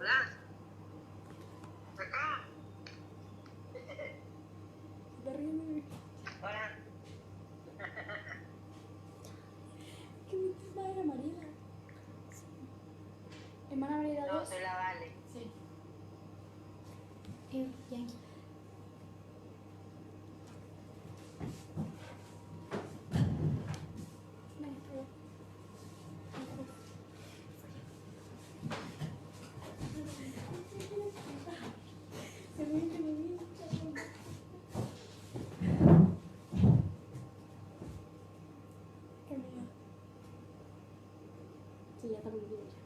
Hola. Acá. Está riendo. Hola. ¿Qué me dices, madre Mariela? ¿Hermana Mariela No, 2? soy la Vale. Sí. Yankee. Venga, prueba. Se ve que me viene. Qué miedo. Sí, ya está muy bien ya.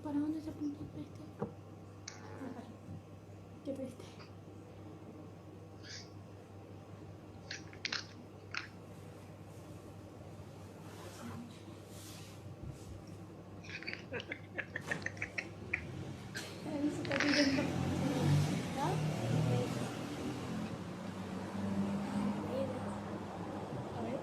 ¿Para dónde se apunta el peste? Ah, vale. ¿Qué peste? Ahí se está pidiendo. ¿Ah? A ver.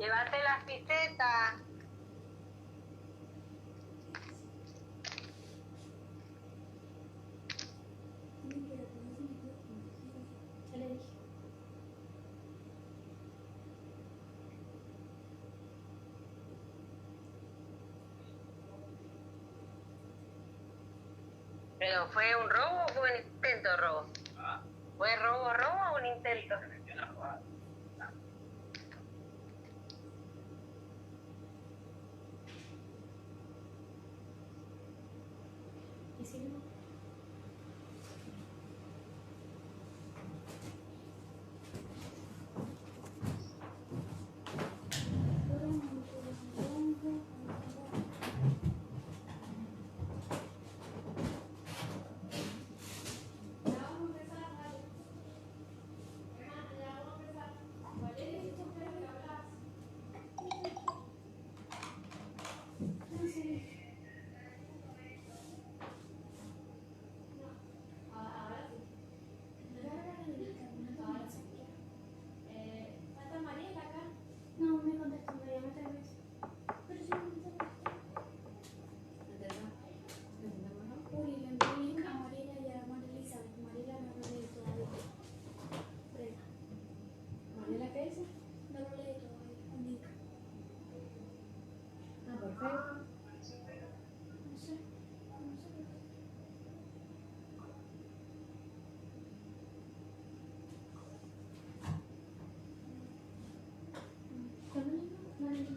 Llévate las pisetas. Ya le dije. ¿Pero fue un robo o fue un intento de robo? ¿Fue robo o un intento? ¿Y si no? No, me contestó, me llamó 3 veces. Pero sí me contestó. Uri, le envié a Mariela y a María Elizabeth. Mariela no lo leí todavía. Brenda. ¿Mariela qué dice? No lo leí todavía. Un link. Ah, perfecto. No sé. No sé. ¿Cuál me llamó? No le llamó.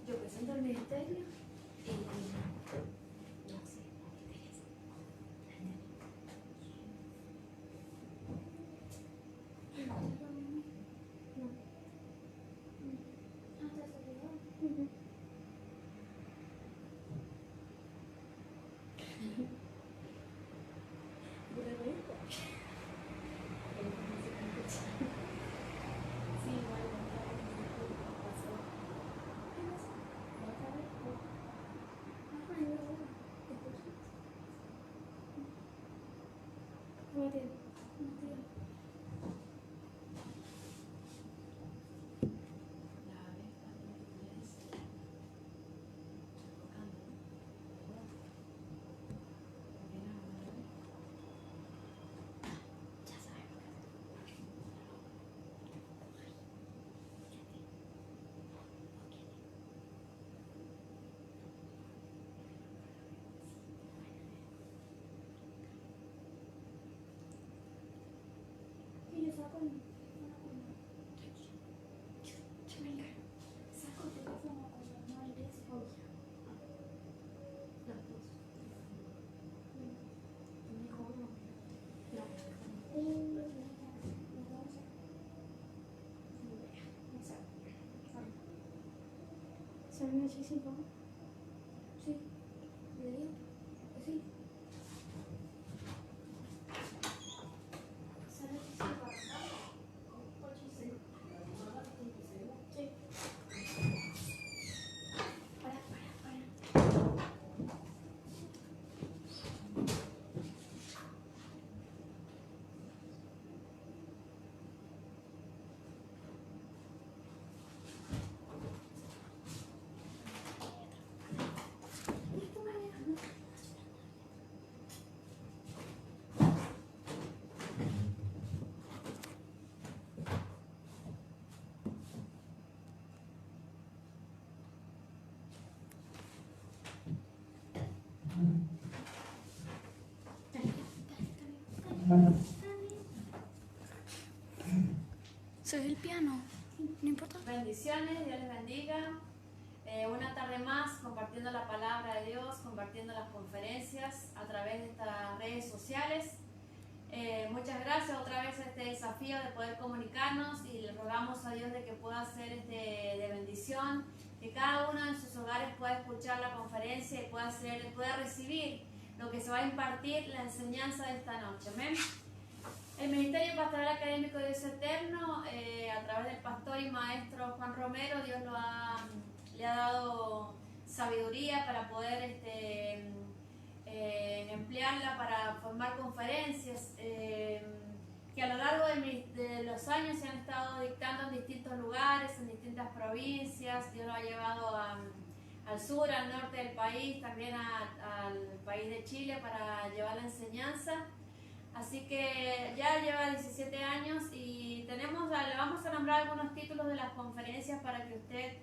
Yo presento el ministerio y no sé, ¿qué es? Sí, igual, pasó. La vez cuando tocando, ya sabes lo que hacer. Y yo saco el teléfono cuando no hay luz. Las dos. Me dijo uno. ¿Son muchísimo? Sí. ¿Le digo? Sí. ¿Sabes que sí? Sí. Para. Soy el piano, no importa. Bendiciones, Dios les bendiga. Una tarde más compartiendo la palabra de Dios, compartiendo las conferencias a través de estas redes sociales. Muchas gracias otra vez a este desafío de poder comunicarnos y le rogamos a Dios de que pueda ser de bendición, que cada uno en sus hogares pueda escuchar la conferencia y pueda recibir lo que se va a impartir, la enseñanza de esta noche. Amén. El Ministerio Pastoral Académico de Dios Eterno, a través del pastor y maestro Juan Romero, Dios le ha dado sabiduría para poder emplearla para formar conferencias que a lo largo de los años se han estado dictando en distintos lugares, en distintas provincias. Dios lo ha llevado al sur, al norte del país, también al país de Chile para llevar la enseñanza. Así que ya lleva 17 años y le vamos a nombrar algunos títulos de las conferencias para que usted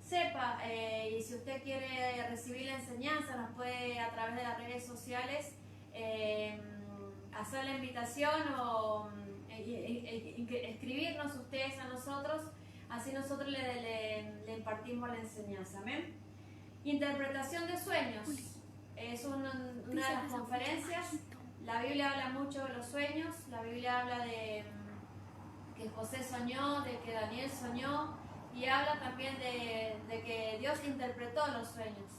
sepa, y si usted quiere recibir la enseñanza nos puede a través de las redes sociales hacer la invitación o escribirnos ustedes a nosotros, así nosotros le impartimos la enseñanza. ¿Amén? Interpretación de sueños es una de las conferencias. La Biblia habla mucho de los sueños. La Biblia habla de que José soñó, de que Daniel soñó, y habla también de que Dios interpretó los sueños.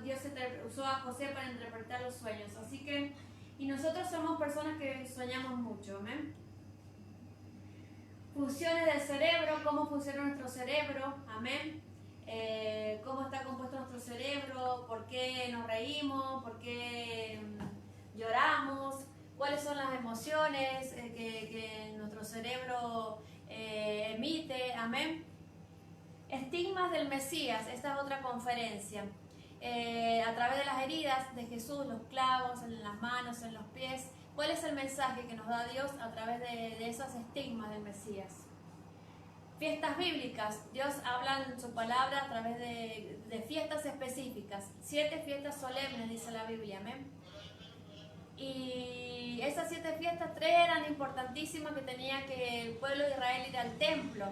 Dios usó a José para interpretar los sueños. Así que, y nosotros somos personas que soñamos mucho. ¿Amén? Funciones del cerebro, cómo funciona nuestro cerebro. Amén. Cómo está compuesto nuestro cerebro, por qué nos reímos, por qué lloramos, cuáles son las emociones que nuestro cerebro emite. Amén. Estigmas del Mesías, esta es otra conferencia. A través de las heridas de Jesús, los clavos en las manos, en los pies, ¿cuál es el mensaje que nos da Dios a través de esos estigmas del Mesías? Fiestas bíblicas, Dios habla en su palabra a través de fiestas específicas, 7 fiestas solemnes, dice la Biblia. Amén. Y esas 7 fiestas, 3 eran importantísimas, que tenía que el pueblo de Israel ir al templo.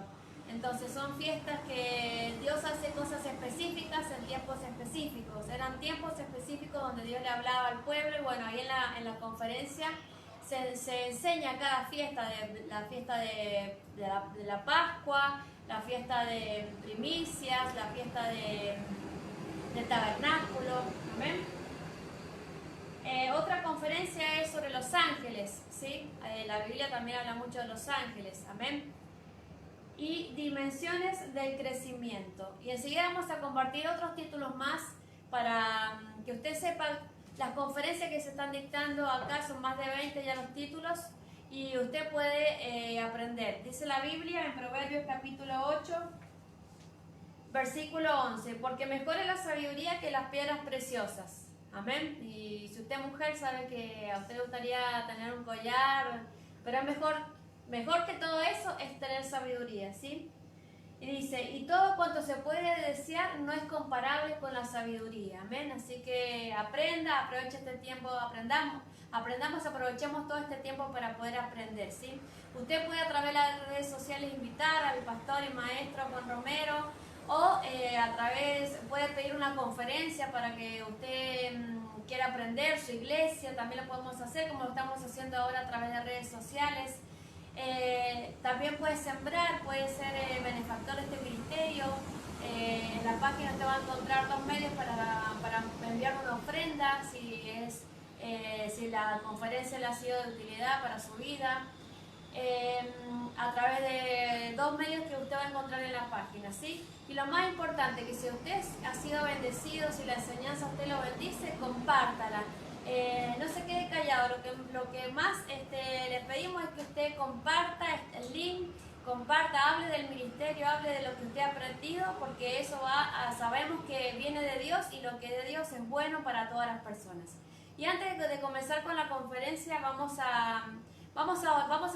Entonces son fiestas que Dios hace cosas específicas en tiempos específicos. Eran tiempos específicos donde Dios le hablaba al pueblo, y bueno, ahí en la conferencia se enseña cada fiesta, la fiesta de la Pascua, la fiesta de primicias, la fiesta del tabernáculo. Amén. Otra conferencia es sobre los ángeles, ¿sí? La Biblia también habla mucho de los ángeles. Amén. Y dimensiones del crecimiento. Y enseguida vamos a compartir otros títulos más para que usted sepa. Las conferencias que se están dictando acá son más de 20 ya los títulos, y usted puede aprender. Dice la Biblia en Proverbios capítulo 8, versículo 11, porque mejor es la sabiduría que las piedras preciosas. Amén. Y si usted es mujer, sabe que a usted le gustaría tener un collar, pero es mejor que todo eso es tener sabiduría, ¿sí? Y dice, y todo cuanto se puede desear no es comparable con la sabiduría. Amén. Así que aproveche este tiempo, aprovechemos todo este tiempo para poder aprender, ¿sí? Usted puede a través de las redes sociales invitar al pastor y maestro Juan Romero, o puede pedir una conferencia para que usted quiera aprender, su iglesia. También lo podemos hacer como lo estamos haciendo ahora a través de redes sociales. También puede sembrar, puede ser benefactor de este ministerio. En la página te va a encontrar 2 medios para enviar una ofrenda, si la conferencia le ha sido de utilidad para su vida. A través de 2 medios que usted va a encontrar en la página, ¿sí? Y lo más importante, que si usted ha sido bendecido, si la enseñanza a usted lo bendice, compártala. No se quede callado. Lo que más le pedimos es que usted comparta el link, hable del ministerio, hable de lo que usted ha aprendido, porque eso sabemos que viene de Dios, y lo que es de Dios es bueno para todas las personas. Y antes de comenzar con la conferencia, vamos a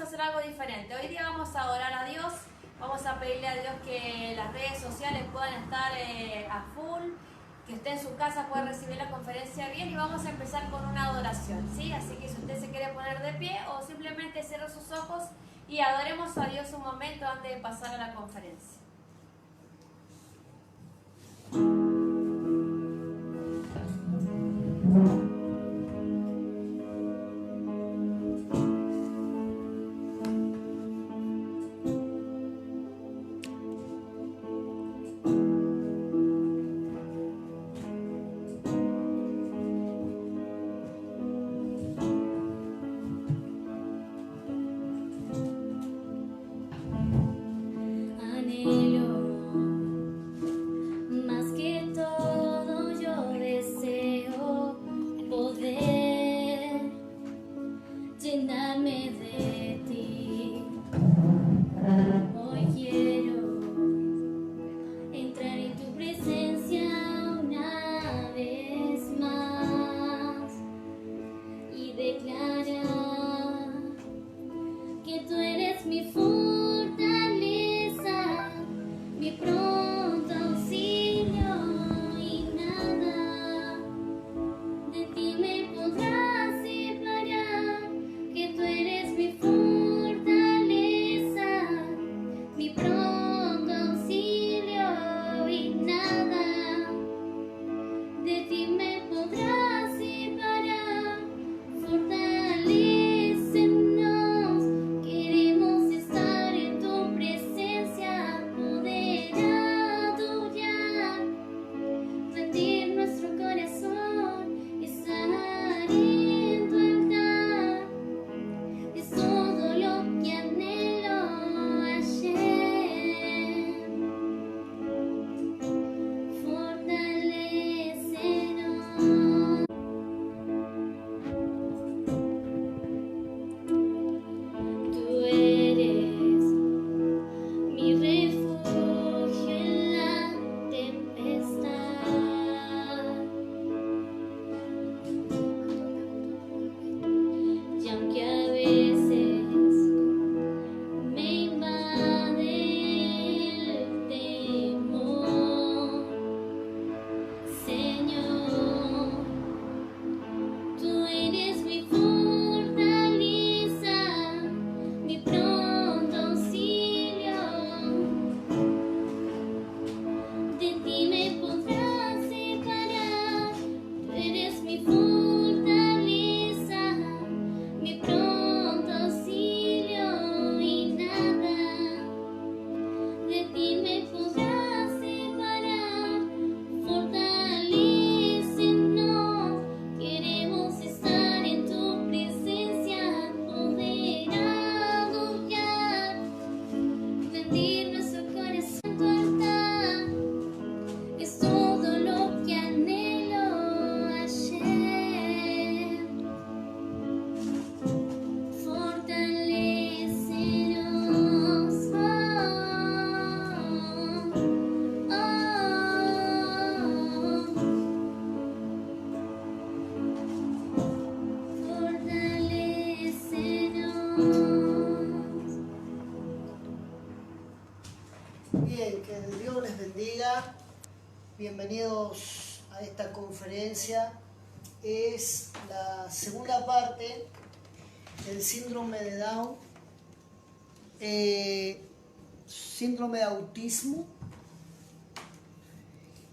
hacer algo diferente. Hoy día vamos a orar a Dios, vamos a pedirle a Dios que las redes sociales puedan estar a full, que usted en su casa pueda recibir la conferencia bien, y vamos a empezar con una adoración, ¿sí? Así que si usted se quiere poner de pie, o simplemente cierre sus ojos y adoremos a Dios un momento antes de pasar a la conferencia. Bien, que Dios les bendiga. Bienvenidos a esta conferencia. Es la segunda parte del síndrome de Down, síndrome de autismo,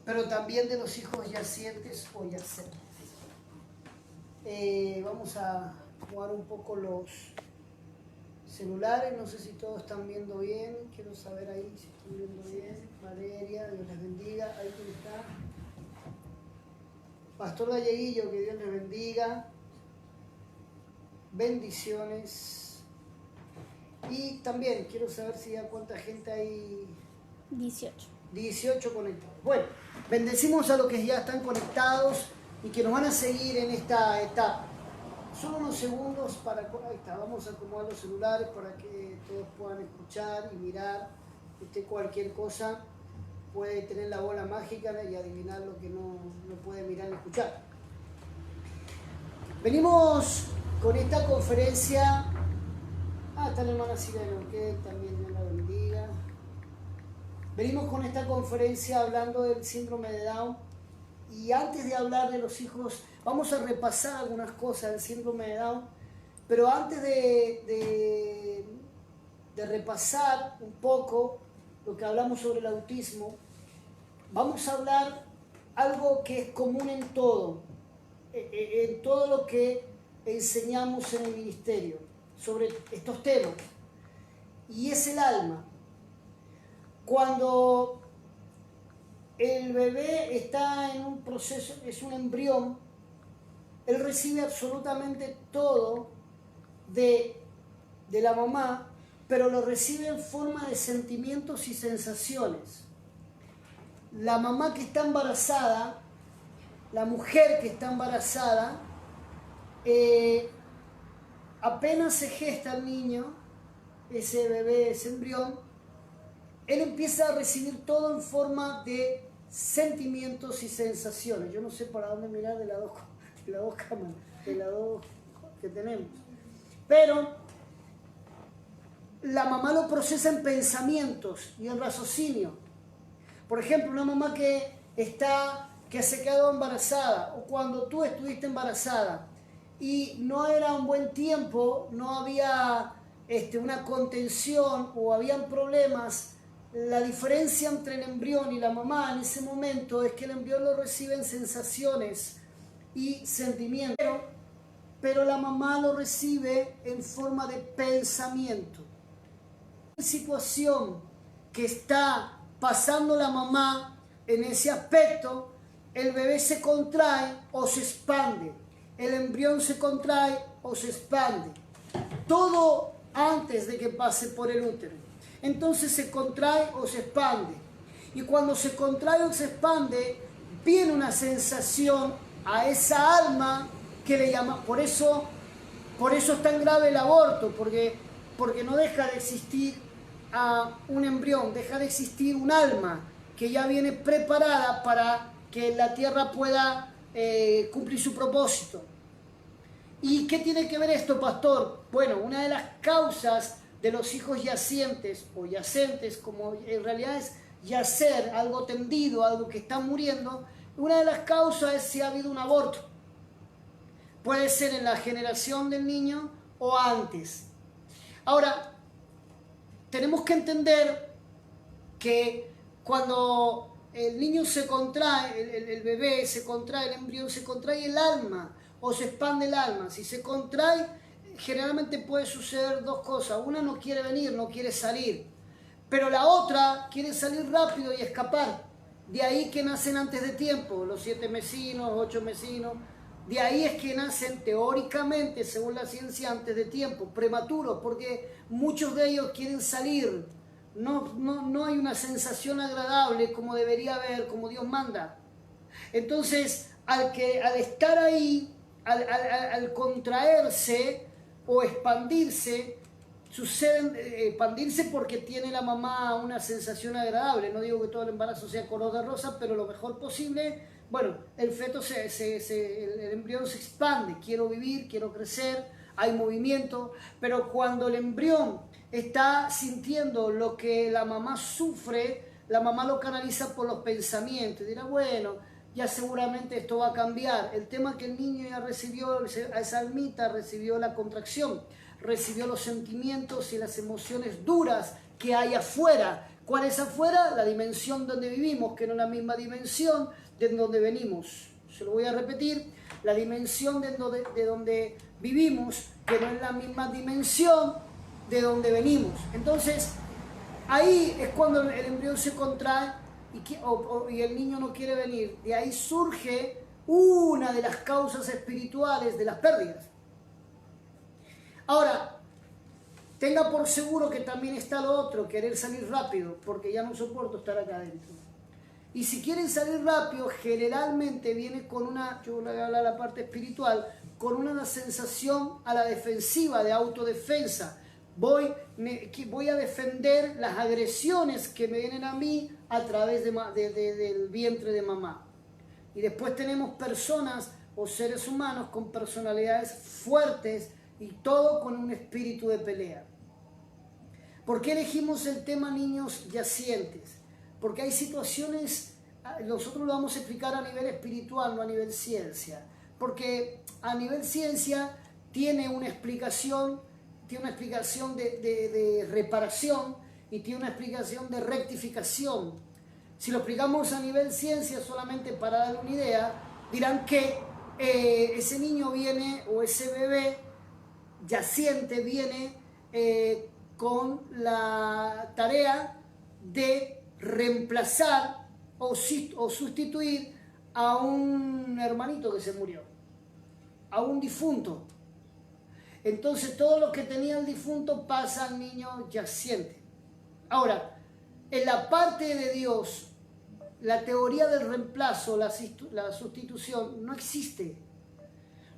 pero también de los hijos yacientes o yacentes. Vamos a jugar un poco los celulares, no sé si todos están viendo bien, quiero saber ahí si están viendo bien. Valeria, Dios les bendiga, ahí quién está. Pastor Galleguillo, que Dios les bendiga. Bendiciones. Y también quiero saber si ya cuánta gente hay. 18. 18 conectados. Bueno, bendecimos a los que ya están conectados y que nos van a seguir en esta etapa. Solo unos segundos para... Ahí está, vamos a acomodar los celulares para que todos puedan escuchar y mirar. Cualquier cosa puede tener la bola mágica y adivinar lo que no puede mirar y escuchar. Venimos con esta conferencia. Está la hermana Sirena, que también Dios la bendiga. Venimos con esta conferencia hablando del síndrome de Down. Y antes de hablar de los hijos, vamos a repasar algunas cosas del síndrome de Down. Pero antes de repasar un poco lo que hablamos sobre el autismo, vamos a hablar algo que es común en todo lo que enseñamos en el ministerio sobre estos temas, y es el alma. Cuando el bebé está en un proceso, es un embrión, él recibe absolutamente todo de la mamá, pero lo recibe en forma de sentimientos y sensaciones. La mamá que está embarazada, la mujer que está embarazada, apenas se gesta el niño, ese bebé, ese embrión, él empieza a recibir todo en forma de sentimientos y sensaciones. Yo no sé para dónde mirar de las dos cámaras, de las dos que tenemos. Pero la mamá lo procesa en pensamientos y en raciocinio. Por ejemplo, una mamá que se quedó embarazada, o cuando tú estuviste embarazada y no era un buen tiempo, no había una contención o habían problemas, la diferencia entre el embrión y la mamá en ese momento es que el embrión lo recibe en sensaciones y sentimientos, pero la mamá lo recibe en forma de pensamiento. La situación que está pasando la mamá en ese aspecto, el bebé se contrae o se expande, el embrión se contrae o se expande, todo antes de que pase por el útero. Entonces se contrae o se expande, y cuando se contrae o se expande viene una sensación a esa alma que le llama. Por eso es tan grave el aborto, porque no deja de existir a un embrión, deja de existir un alma que ya viene preparada para que la tierra pueda cumplir su propósito. ¿Y qué tiene que ver esto, pastor? Bueno, una de las causas de los hijos yacientes o yacentes, como en realidad es yacer, algo tendido, algo que está muriendo, una de las causas es si ha habido un aborto. Puede ser en la generación del niño o antes. Ahora, tenemos que entender que cuando el niño se contrae, el bebé se contrae, el embrión se contrae el alma o se expande el alma. Si se contrae, generalmente puede suceder dos cosas. Una no quiere venir, no quiere salir, pero la otra quiere salir rápido y escapar. De ahí que nacen antes de tiempo, los 7 mesinos, 8 mesinos. De ahí es que nacen teóricamente, según la ciencia, antes de tiempo, prematuros, porque muchos de ellos quieren salir. No hay una sensación agradable como debería haber, como Dios manda. Entonces, al estar ahí, al contraerse o expandirse, expandirse porque tiene la mamá una sensación agradable. No digo que todo el embarazo sea color de rosa, pero lo mejor posible. Bueno, el feto, el embrión se expande, quiero vivir, quiero crecer, hay movimiento, pero cuando el embrión está sintiendo lo que la mamá sufre, la mamá lo canaliza por los pensamientos. Dirá, bueno, ya seguramente esto va a cambiar. El tema es que el niño ya recibió, a esa almita recibió la contracción, recibió los sentimientos y las emociones duras que hay afuera. ¿Cuál es afuera? La dimensión donde vivimos, que no es la misma dimensión de donde venimos. Se lo voy a repetir, la dimensión de donde vivimos, que no es la misma dimensión de donde venimos. Entonces, ahí es cuando el embrión se contrae y el niño no quiere venir. De ahí surge una de las causas espirituales de las pérdidas. Ahora, tenga por seguro que también está lo otro, querer salir rápido, porque ya no soporto estar acá adentro. Y si quieren salir rápido, generalmente viene con una, yo voy a hablar de la parte espiritual, con una sensación a la defensiva, de autodefensa. Voy a defender las agresiones que me vienen a mí a través del vientre de mamá. Y después tenemos personas o seres humanos con personalidades fuertes y todo con un espíritu de pelea. ¿Por qué elegimos el tema niños yacientes? Porque hay situaciones, nosotros lo vamos a explicar a nivel espiritual, no a nivel ciencia. Porque a nivel ciencia tiene una explicación de reparación y tiene una explicación de rectificación. Si lo explicamos a nivel ciencia, solamente para dar una idea, dirán que ese niño viene, o ese bebé yaciente viene con la tarea de reemplazar o sustituir a un hermanito que se murió, a un difunto. Entonces todo lo que tenía el difunto pasa al niño yaciente. Ahora, en la parte de Dios, la teoría del reemplazo, la sustitución, no existe.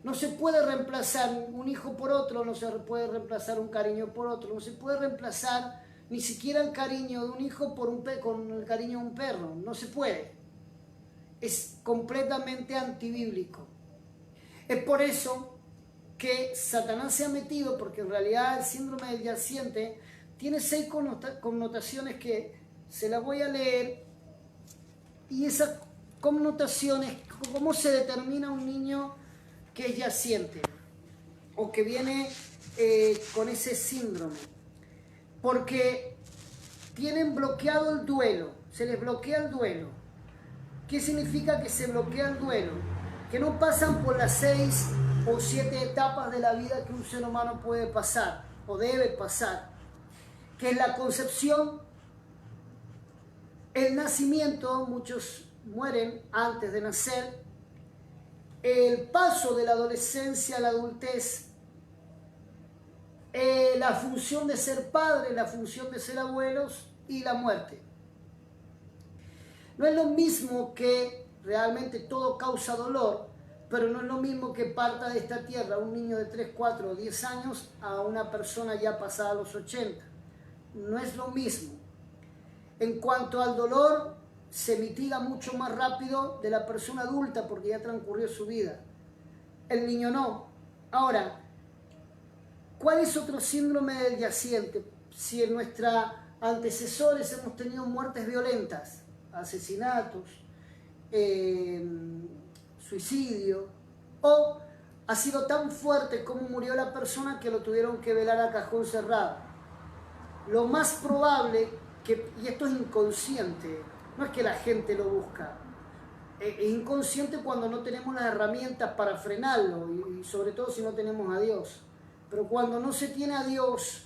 No se puede reemplazar un hijo por otro, no se puede reemplazar un cariño por otro, no se puede reemplazar ni siquiera el cariño de un hijo con el cariño de un perro, no se puede. Es completamente antibíblico. Es por eso que Satanás se ha metido, porque en realidad el síndrome del yaciente tiene 6 connotaciones que se las voy a leer, y esas connotaciones, cómo se determina un niño que es yaciente o que viene con ese síndrome. Porque tienen bloqueado el duelo, se les bloquea el duelo. ¿Qué significa que se bloquea el duelo? Que no pasan por las 6 o 7 etapas de la vida que un ser humano puede pasar o debe pasar, que es la concepción, el nacimiento, muchos mueren antes de nacer, el paso de la adolescencia a la adultez, la función de ser padre, la función de ser abuelos y la muerte. No es lo mismo que realmente todo causa dolor, pero no es lo mismo que parta de esta tierra un niño de 3, 4 o 10 años a una persona ya pasada a los 80. No es lo mismo. En cuanto al dolor, se mitiga mucho más rápido de la persona adulta porque ya transcurrió su vida. El niño no. Ahora, ¿cuál es otro síndrome del yaciente? Si en nuestros antecesores hemos tenido muertes violentas, asesinatos, suicidio, o ha sido tan fuerte como murió la persona que lo tuvieron que velar a cajón cerrado. Lo más probable, y esto es inconsciente, no es que la gente lo busca, es inconsciente cuando no tenemos las herramientas para frenarlo, y sobre todo si no tenemos a Dios. Pero cuando no se tiene a Dios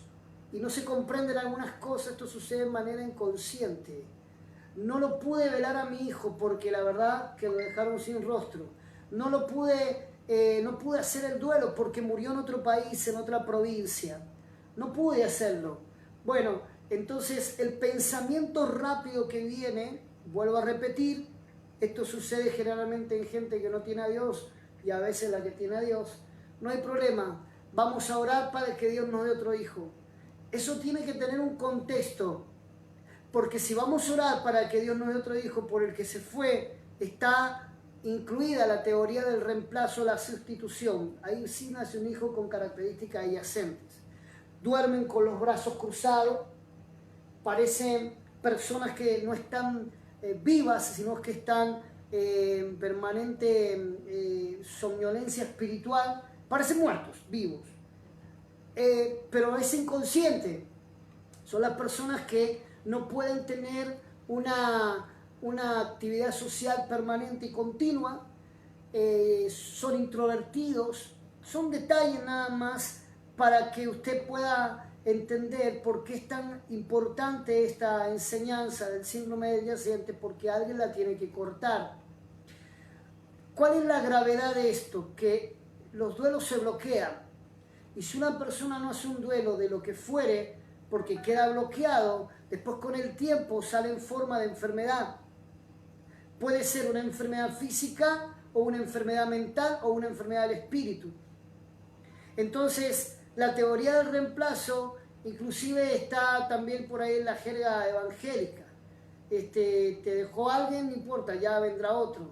y no se comprenden algunas cosas, esto sucede de manera inconsciente. No lo pude velar a mi hijo porque la verdad que lo dejaron sin rostro. No pude hacer el duelo porque murió en otro país, en otra provincia. No pude hacerlo. Bueno, entonces el pensamiento rápido que viene, vuelvo a repetir, esto sucede generalmente en gente que no tiene a Dios y a veces la que tiene a Dios. No hay problema, vamos a orar para que Dios nos dé otro hijo. Eso tiene que tener un contexto, porque si vamos a orar para que Dios nos dé otro hijo por el que se fue, está incluida la teoría del reemplazo, la sustitución. Ahí sí nace un hijo con características adyacentes. Duermen con los brazos cruzados, parecen personas que no están vivas, sino que están en permanente somnolencia espiritual, parecen muertos, vivos. Pero es inconsciente. Son las personas que no pueden tener una actividad social permanente y continua, son introvertidos. Son detalles nada más para que usted pueda entender por qué es tan importante esta enseñanza del síndrome del yaciente, porque alguien la tiene que cortar. ¿Cuál es la gravedad de esto? Que los duelos se bloquean, y si una persona no hace un duelo de lo que fuere, porque queda bloqueado, después con el tiempo sale en forma de enfermedad. Puede ser una enfermedad física o una enfermedad mental o una enfermedad del espíritu. Entonces, la teoría del reemplazo inclusive está también por ahí en la jerga evangélica. Te dejó alguien, no importa, ya vendrá otro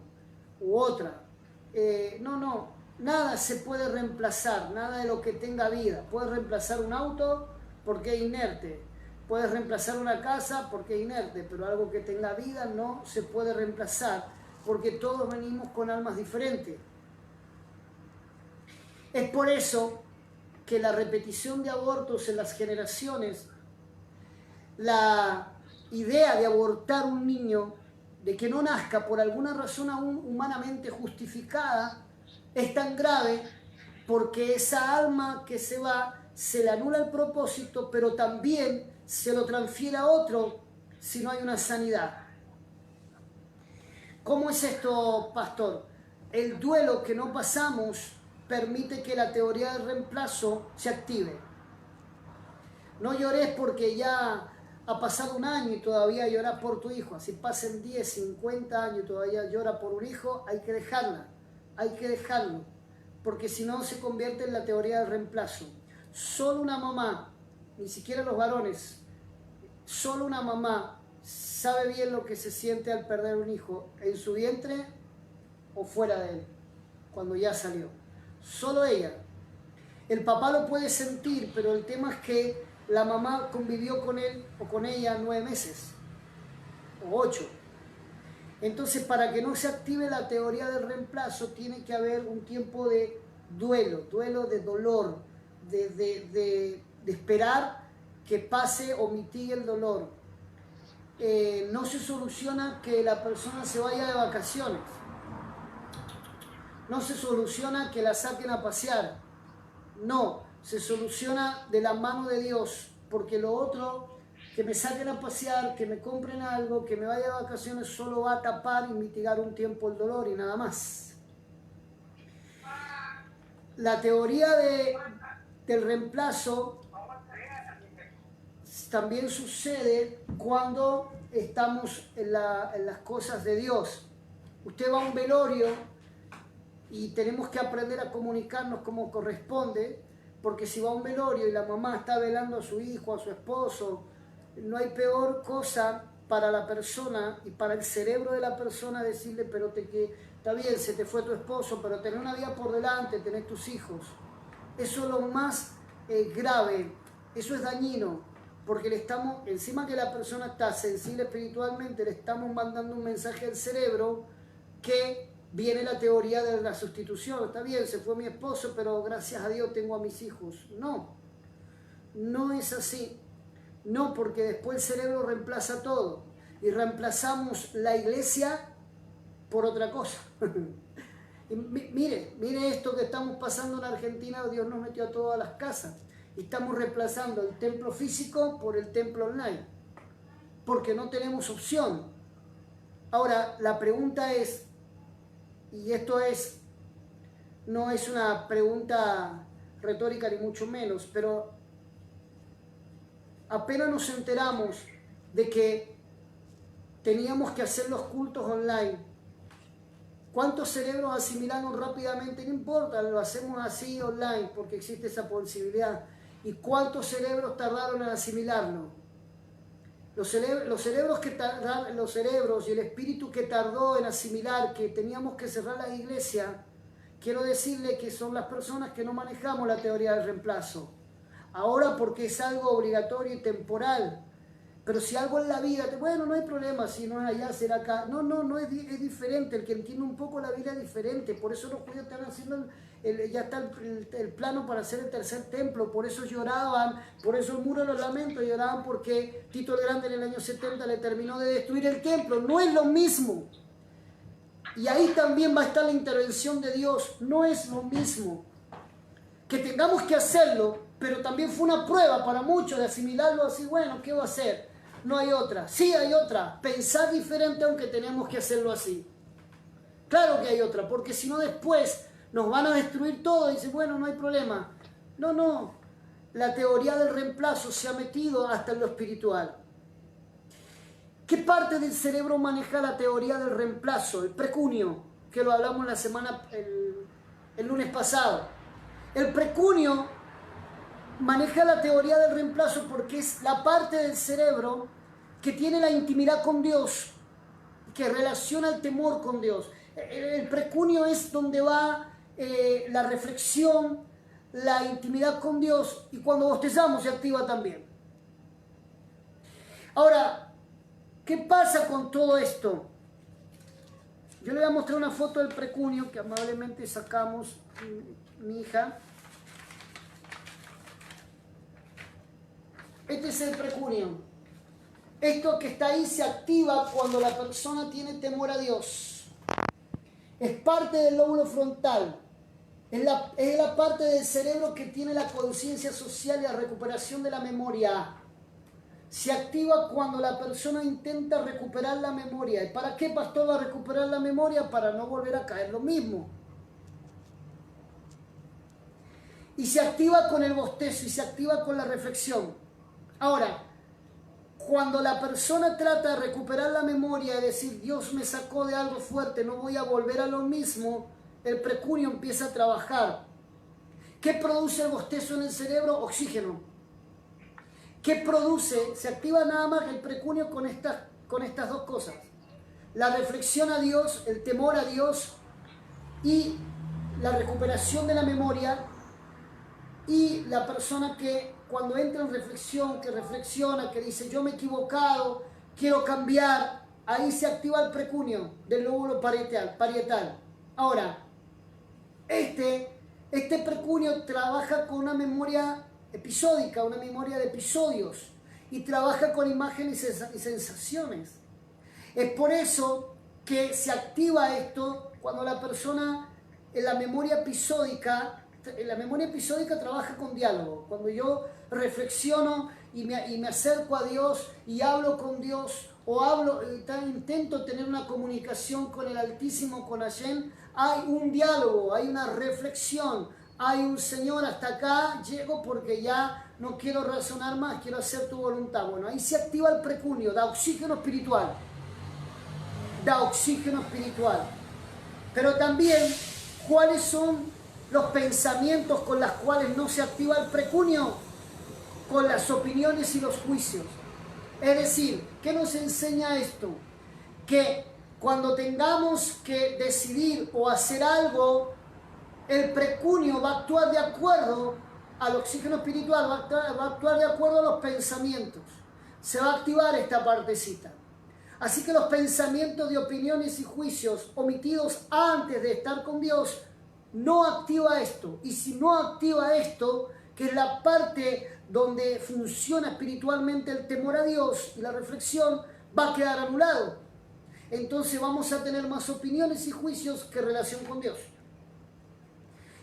u otra. No, nada se puede reemplazar, nada de lo que tenga vida. Puedes reemplazar un auto porque es inerte, puedes reemplazar una casa porque es inerte, pero algo que tenga vida no se puede reemplazar, porque todos venimos con almas diferentes. Es por eso que la repetición de abortos en las generaciones, la idea de abortar un niño, de que no nazca por alguna razón aún humanamente justificada, es tan grave, porque esa alma que se va, se le anula el propósito, pero también se lo transfiere a otro si no hay una sanidad. ¿Cómo es esto, pastor? El duelo que no pasamos permite que la teoría del reemplazo se active. No llores porque ya ha pasado un año y todavía lloras por tu hijo. Así pasen 10, 50 años y todavía llora por un hijo, hay que dejarla, hay que dejarlo, porque si no se convierte en la teoría del reemplazo. Solo una mamá, ni siquiera los varones, solo una mamá sabe bien lo que se siente al perder un hijo en su vientre o fuera de él, cuando ya salió. Solo ella. El papá lo puede sentir, pero el tema es que la mamá convivió con él o con ella 9 meses o 8. Entonces, para que no se active la teoría del reemplazo, tiene que haber un tiempo de duelo de dolor, de esperar que pase o mitigue el dolor. No se soluciona que la persona se vaya de vacaciones. No se soluciona que la saquen a pasear. No, se soluciona de la mano de Dios, porque lo otro, que me saquen a pasear, que me compren algo, que me vaya de vacaciones, solo va a tapar y mitigar un tiempo el dolor y nada más. La teoría del reemplazo también sucede cuando estamos en las cosas de Dios. Usted va a un velorio y tenemos que aprender a comunicarnos como corresponde, porque si va a un velorio y la mamá está velando a su hijo, a su esposo, no hay peor cosa para la persona y para el cerebro de la persona decirle, pero está bien, se te fue tu esposo, pero tenés una vida por delante, tenés tus hijos. Eso es lo más grave, eso es dañino, porque le estamos, encima que la persona está sensible espiritualmente, le estamos mandando un mensaje al cerebro que viene la teoría de la sustitución. Está bien, se fue mi esposo, pero gracias a Dios tengo a mis hijos. No, no es así. No, porque después el cerebro reemplaza todo y reemplazamos la iglesia por otra cosa. Y mire esto que estamos pasando en Argentina. Dios nos metió a todas las casas y estamos reemplazando el templo físico por el templo online, porque no tenemos opción. Ahora, la pregunta es, y esto no es una pregunta retórica ni mucho menos, pero apenas nos enteramos de que teníamos que hacer los cultos online, ¿cuántos cerebros asimilaron rápidamente? No importa, lo hacemos así online porque existe esa posibilidad. ¿Y cuántos cerebros tardaron en asimilarlo? Los cerebros y el espíritu que tardó en asimilar que teníamos que cerrar la iglesia, quiero decirle que son las personas que no manejamos la teoría del reemplazo. Ahora porque es algo obligatorio y temporal. Pero si algo en la vida, bueno, no hay problema, si no es allá, será acá. No, es diferente. El que entiende un poco la vida es diferente. Por eso los judíos están haciendo, ya está el plano para hacer el tercer templo. Por eso lloraban, por eso el muro de los lamentos lloraban, porque Tito el Grande en el año 70 le terminó de destruir el templo. No es lo mismo. Y ahí también va a estar la intervención de Dios. No es lo mismo. Que tengamos que hacerlo, pero también fue una prueba para muchos de asimilarlo así, bueno, ¿qué va a hacer? No hay otra. Sí hay otra. Pensar diferente aunque tenemos que hacerlo así. Claro que hay otra, porque si no después nos van a destruir todo y dicen, bueno, no hay problema. No. La teoría del reemplazo se ha metido hasta en lo espiritual. ¿Qué parte del cerebro maneja la teoría del reemplazo? El precunio, que lo hablamos el lunes pasado. El precunio maneja la teoría del reemplazo porque es la parte del cerebro que tiene la intimidad con Dios, que relaciona el temor con Dios. El precunio es donde va la reflexión, la intimidad con Dios, y cuando bostezamos se activa también. Ahora, ¿qué pasa con todo esto? Yo le voy a mostrar una foto del precunio que amablemente sacamos mi hija. Este es el precunio. Esto que está ahí se activa cuando la persona tiene temor a Dios. Es parte del lóbulo frontal. Es la parte del cerebro que tiene la conciencia social y la recuperación de la memoria. Se activa cuando la persona intenta recuperar la memoria. ¿Y para qué, pastor, va a recuperar la memoria? Para no volver a caer lo mismo. Y se activa con el bostezo y se activa con la reflexión. Ahora, cuando la persona trata de recuperar la memoria y decir, Dios me sacó de algo fuerte, no voy a volver a lo mismo, el precunio empieza a trabajar. ¿Qué produce el bostezo en el cerebro? Oxígeno. ¿Qué produce? Se activa nada más el precunio con estas dos cosas. La reflexión a Dios, el temor a Dios y la recuperación de la memoria, y la persona que cuando entra en reflexión, que reflexiona, que dice yo me he equivocado, quiero cambiar, ahí se activa el precunio del lóbulo parietal. Ahora, este precunio trabaja con una memoria episódica, una memoria de episodios, y trabaja con imágenes y sensaciones. Es por eso que se activa esto cuando la persona en la memoria episódica trabaja con diálogo. Cuando yo reflexiono y me acerco a Dios y hablo con Dios, o intento tener una comunicación con el Altísimo, con Hashem, hay un diálogo, hay una reflexión, hay un Señor, hasta acá llego porque ya no quiero razonar más, quiero hacer tu voluntad. Bueno, ahí se activa el precunio, da oxígeno espiritual. Pero también, ¿cuáles son los pensamientos con los cuales no se activa el precunio? Con las opiniones y los juicios. Es decir, ¿qué nos enseña esto? Que cuando tengamos que decidir o hacer algo, el precunio va a actuar de acuerdo al oxígeno espiritual, va a actuar de acuerdo a los pensamientos. Se va a activar esta partecita. Así que los pensamientos de opiniones y juicios omitidos antes de estar con Dios no activa esto. Y si no activa esto, que es la parte donde funciona espiritualmente el temor a Dios y la reflexión, va a quedar anulado. Entonces vamos a tener más opiniones y juicios que relación con Dios.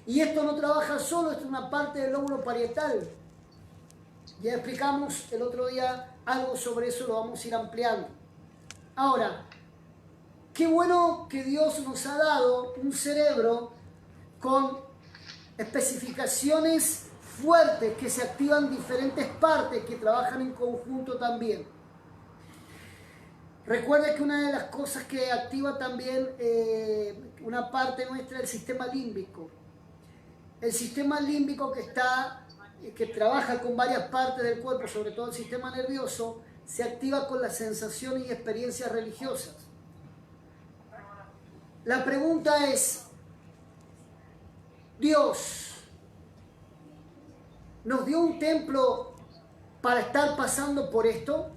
Y esto no trabaja solo, esto es una parte del lóbulo parietal. Ya explicamos el otro día algo sobre eso, lo vamos a ir ampliando. Ahora, qué bueno que Dios nos ha dado un cerebro con especificaciones fuertes que se activan diferentes partes que trabajan en conjunto también. Recuerda que una de las cosas que activa también una parte nuestra es el sistema límbico. El sistema límbico que trabaja con varias partes del cuerpo, sobre todo el sistema nervioso, se activa con las sensaciones y experiencias religiosas. La pregunta es, ¿Dios nos dio un templo para estar pasando por esto?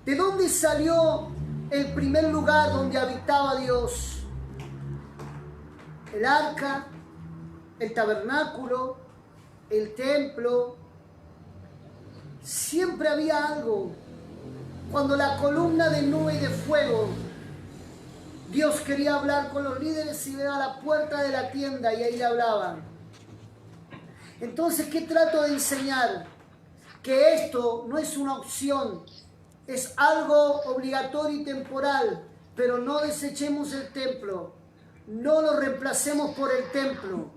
¿De dónde salió el primer lugar donde habitaba Dios? El arca, el tabernáculo, el templo. Siempre había algo. Cuando la columna de nube y de fuego, Dios quería hablar con los líderes y iba a la puerta de la tienda y ahí le hablaban. Entonces, ¿qué trato de enseñar? Que esto no es una opción, es algo obligatorio y temporal, pero no desechemos el templo, no lo reemplacemos por el templo.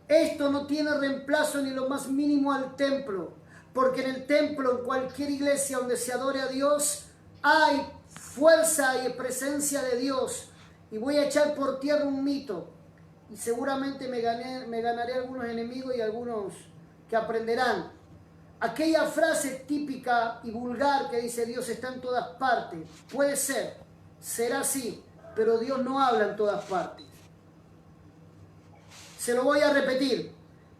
Esto no tiene reemplazo ni lo más mínimo al templo, porque en el templo, en cualquier iglesia donde se adore a Dios, hay fuerza y presencia de Dios. Y voy a echar por tierra un mito, y seguramente me ganaré algunos enemigos y algunos que aprenderán. Aquella frase típica y vulgar que dice Dios está en todas partes, puede ser, será así, pero Dios no habla en todas partes. Se lo voy a repetir,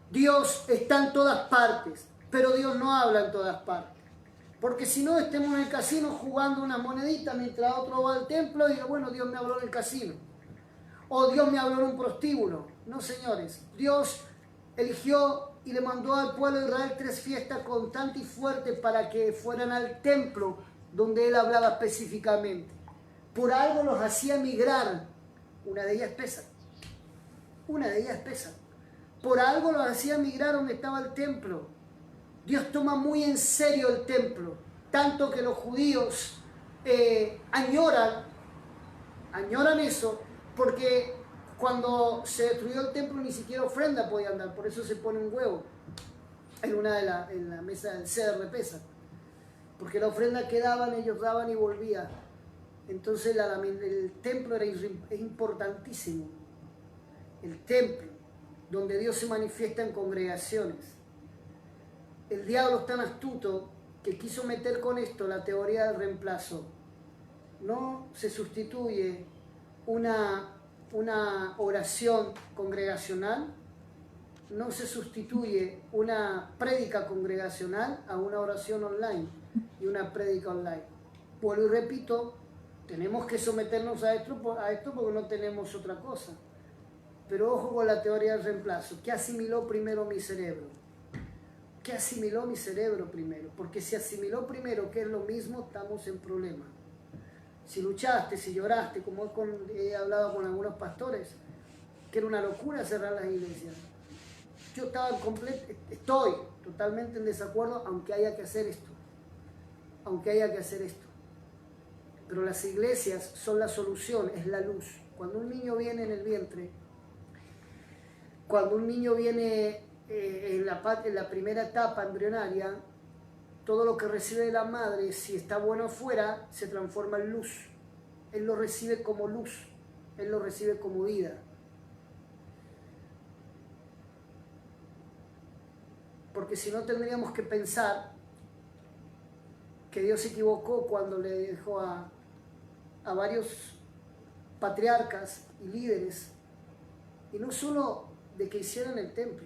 Dios está en todas partes, pero Dios no habla en todas partes. Porque si no, estemos en el casino jugando una monedita mientras otro va al templo y digo, bueno, Dios me habló en el casino. O Dios me habló en un prostíbulo. No, señores, Dios eligió y le mandó al pueblo de Israel 3 fiestas constantes y fuertes para que fueran al templo donde Él hablaba específicamente. Por algo los hacía migrar. Una de ellas pesa. Una de ellas pesa. Por algo los hacía migrar donde estaba el templo. Dios toma muy en serio el templo. Tanto que los judíos añoran eso, porque cuando se destruyó el templo ni siquiera ofrenda podían dar, por eso se pone un huevo en la mesa del ceder de Pesa, porque la ofrenda que daban ellos daban y volvían. Entonces el templo es importantísimo, el templo donde Dios se manifiesta en congregaciones. El diablo es tan astuto que quiso meter con esto la teoría del reemplazo. No se sustituye una oración congregacional, no se sustituye una prédica congregacional a una oración online y una prédica online. Vuelvo y repito, tenemos que someternos a esto porque no tenemos otra cosa. Pero ojo con la teoría del reemplazo. ¿Qué asimiló primero mi cerebro? ¿Qué asimiló mi cerebro primero? Porque si asimiló primero que es lo mismo, estamos en problema. Si luchaste, si lloraste, como he hablado con algunos pastores, que era una locura cerrar las iglesias. Yo estoy totalmente en desacuerdo, aunque haya que hacer esto. Pero las iglesias son la solución, es la luz. Cuando un niño viene en el vientre, cuando un niño viene en la primera etapa embrionaria, todo lo que recibe de la madre, si está bueno afuera, se transforma en luz. Él lo recibe como luz, él lo recibe como vida. Porque si no, tendríamos que pensar que Dios se equivocó cuando le dijo a varios patriarcas y líderes, y no solo de que hicieran el templo,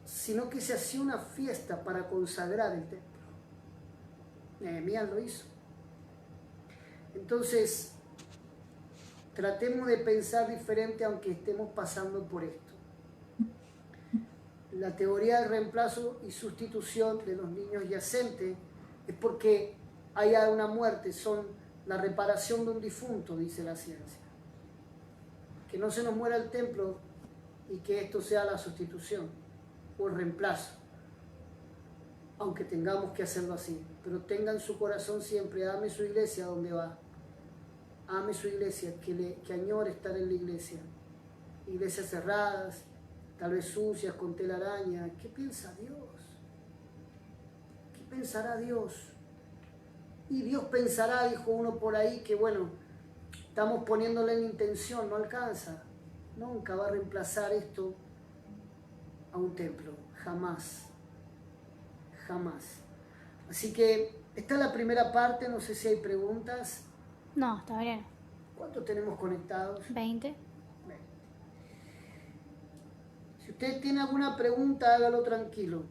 sino que se hacía una fiesta para consagrar el templo. Nehemías lo hizo. Entonces, tratemos de pensar diferente aunque estemos pasando por esto. La teoría del reemplazo y sustitución de los niños yacentes es porque haya una muerte, son la reparación de un difunto, dice la ciencia. Que no se nos muera el templo y que esto sea la sustitución o el reemplazo, aunque tengamos que hacerlo así. Pero tenga en su corazón siempre, ame su iglesia donde va, ame su iglesia, que añore estar en la iglesia. Iglesias cerradas, tal vez sucias, con telaraña. ¿Qué piensa Dios? ¿Qué pensará Dios? Y Dios pensará, dijo uno por ahí, que bueno, estamos poniéndole en intención, no alcanza. Nunca va a reemplazar esto a un templo, jamás. jamás. Así que esta es la primera parte, no sé si hay preguntas. No, está bien. ¿Cuántos tenemos conectados? 20. Si usted tiene alguna pregunta, hágalo tranquilo,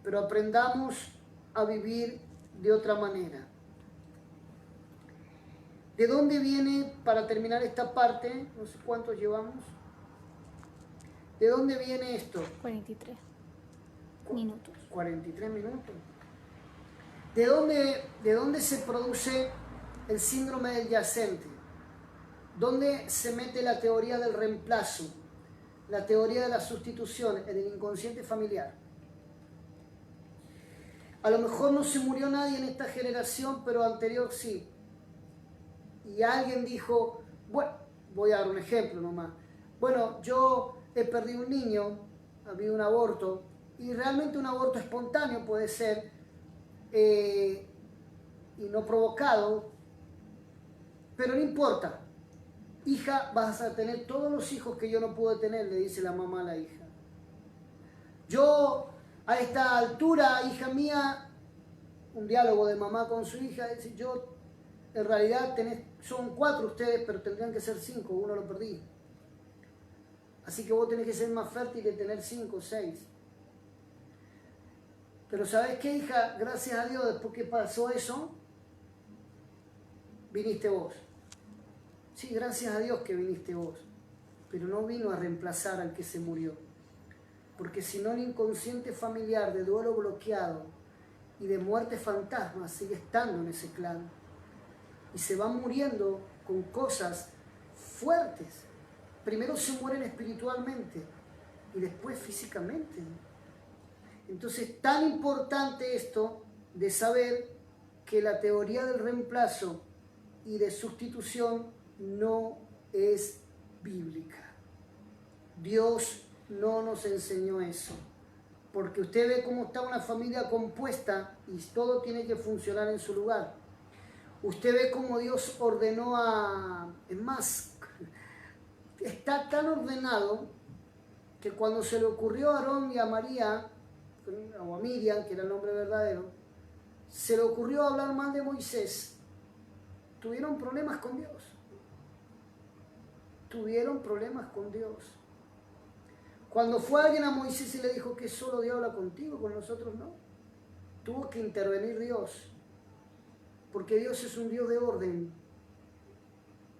pero aprendamos a vivir de otra manera. ¿De dónde viene, para terminar esta parte, no sé cuántos llevamos, de dónde viene esto? 43 minutos. 43 minutos. ¿De dónde se produce el síndrome del yacente? ¿Dónde se mete la teoría del reemplazo? La teoría de la sustitución en el inconsciente familiar. A lo mejor no se murió nadie en esta generación, pero anterior sí. Y alguien dijo, bueno, voy a dar un ejemplo nomás. Bueno, yo he perdido un niño, ha habido un aborto, y realmente un aborto espontáneo puede ser, y no provocado, pero no importa. Hija, vas a tener todos los hijos que yo no pude tener, le dice la mamá a la hija. Yo, a esta altura, hija mía, un diálogo de mamá con su hija, dice, yo, en realidad, son 4 ustedes, pero tendrían que ser 5, uno lo perdí. Así que vos tenés que ser más fértil y tener 5 o 6. Pero ¿sabés qué, hija? Gracias a Dios, después que pasó eso, viniste vos. Sí, gracias a Dios que viniste vos, pero no vino a reemplazar al que se murió. Porque si no, el inconsciente familiar de duelo bloqueado y de muerte fantasma sigue estando en ese clan. Y se van muriendo con cosas fuertes. Primero se mueren espiritualmente y después físicamente. Entonces, tan importante esto de saber que la teoría del reemplazo y de sustitución no es bíblica. Dios no nos enseñó eso. Porque usted ve cómo está una familia compuesta y todo tiene que funcionar en su lugar. Usted ve cómo Dios ordenó a... Es más, está tan ordenado que cuando se le ocurrió a Aarón y a María, o a Miriam, que era el nombre verdadero, se le ocurrió hablar mal de Moisés, tuvieron problemas con Dios. Tuvieron problemas con Dios. Cuando fue alguien a Moisés y le dijo que solo Dios habla contigo, con nosotros no, tuvo que intervenir Dios. Porque Dios es un Dios de orden.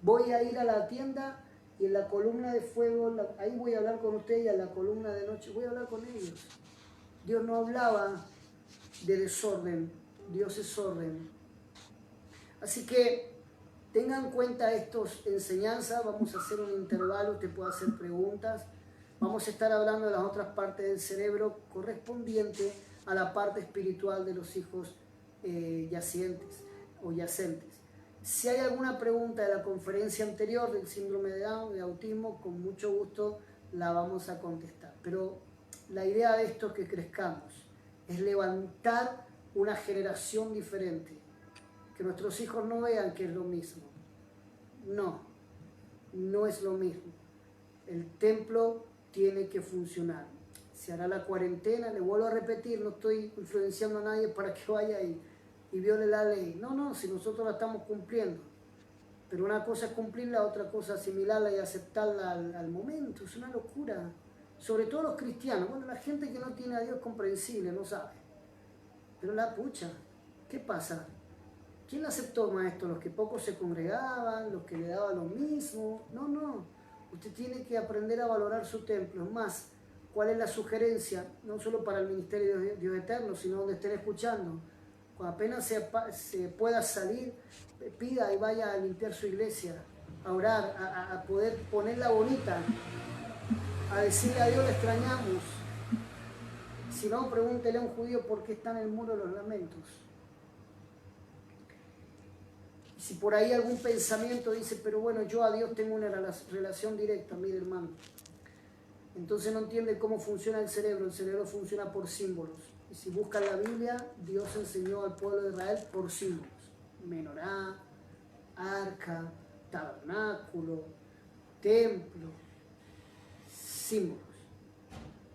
Voy a ir a la tienda y en la columna de fuego, ahí voy a hablar con usted, y en la columna de noche voy a hablar con ellos. Dios no hablaba de desorden, Dios es orden. Así que tengan en cuenta estas enseñanzas, vamos a hacer un intervalo, usted puede hacer preguntas. Vamos a estar hablando de las otras partes del cerebro correspondiente a la parte espiritual de los hijos yacentes o yacentes. Si hay alguna pregunta de la conferencia anterior del síndrome de Down, de autismo, con mucho gusto la vamos a contestar. Pero la idea de esto es que crezcamos, es levantar una generación diferente, que nuestros hijos no vean que es lo mismo. No, no es lo mismo. El templo tiene que funcionar. Se hará la cuarentena, le vuelvo a repetir, no estoy influenciando a nadie para que vaya y viole la ley. No, si nosotros la estamos cumpliendo. Pero una cosa es cumplirla, otra cosa asimilarla y aceptarla al momento. Es una locura. Sobre todo los cristianos. Bueno, la gente que no tiene a Dios comprensible, no sabe. Pero la pucha, ¿qué pasa? ¿Quién la aceptó, maestro? ¿Los que pocos se congregaban? ¿Los que le daban lo mismo? No. Usted tiene que aprender a valorar su templo. Es más, ¿cuál es la sugerencia? No solo para el ministerio de Dios Eterno, sino donde estén escuchando. Cuando apenas se pueda salir, pida y vaya a limpiar su iglesia, a orar, a poder ponerla bonita, a decirle a Dios le extrañamos. Si no, pregúntele a un judío por qué está en el muro de los lamentos. Y si por ahí algún pensamiento dice, pero bueno, yo a Dios tengo una relación directa, mire hermano. Entonces no entiende cómo funciona el cerebro funciona por símbolos. Y si buscan la Biblia, Dios enseñó al pueblo de Israel por símbolos. Menorá, arca, tabernáculo, templo, símbolos.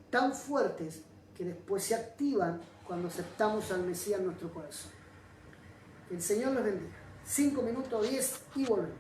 Tan fuertes que después se activan cuando aceptamos al Mesías en nuestro corazón. Que el Señor los bendiga. 5 minutos, 10 y volvemos.